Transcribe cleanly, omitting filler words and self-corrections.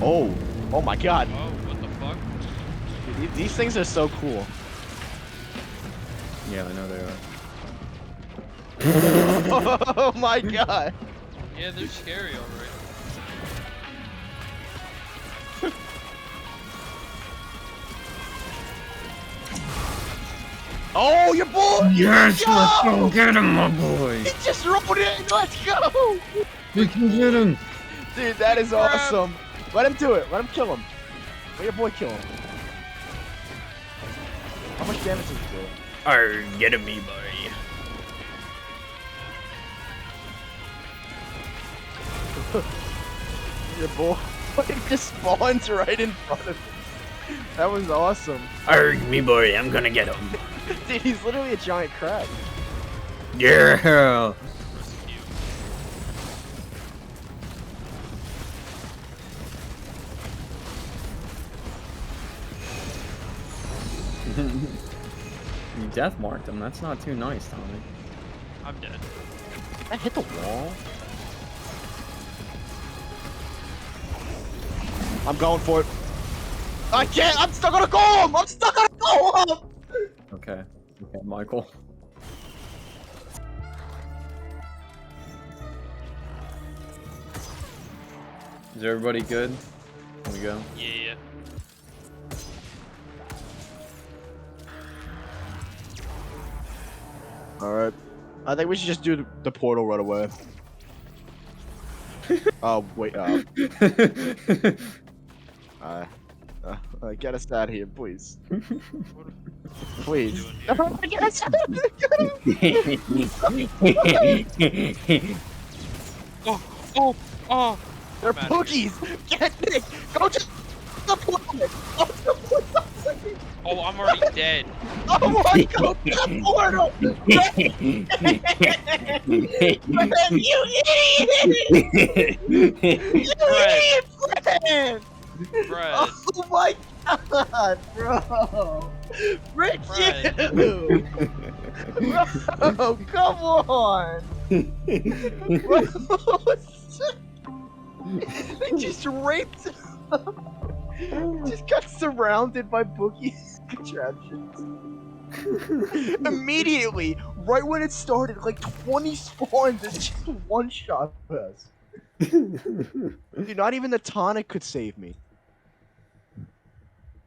Oh, oh my god. Oh, what the fuck? Dude, these things are so cool. Yeah, I know they are. Oh my god. Yeah, they're scary, alright. Oh, your boy! Yes, Yo! let's go get him, my boy. He just rolled in. Let's go. We can get him. Dude, that is awesome. Let him do it. Let him kill him. Let your boy kill him. How much damage does he do? Arr, get him, me boy. Your boy just spawns right in front of him. That was awesome. Arr, me boy, I'm gonna get him. Dude, he's literally a giant crab. Yeah. You death marked him. That's not too nice, Tommy. I'm dead. I hit the wall. I'm going for it. I can't. I'm stuck on a golem. I'm stuck on a golem. Okay. Okay, Michael. Is everybody good? Here we go. Yeah. All right. I think we should just do the portal right away. Oh wait. Get us out of here, please. Please. Get us out of here. Oh! They're I'm outta here. boogies. Get Nick. Go to the portal. Oh, I'm already dead. Oh my god, the portal! Brent, you idiot! You idiot, Brent! Brent. Oh my god, bro! Brent, you! Bro, come on! Bro, they just raped him! Just got surrounded by boogies contraptions. Immediately, right when it started, like 20 spawns and just one shot us. Dude, not even the tonic could save me.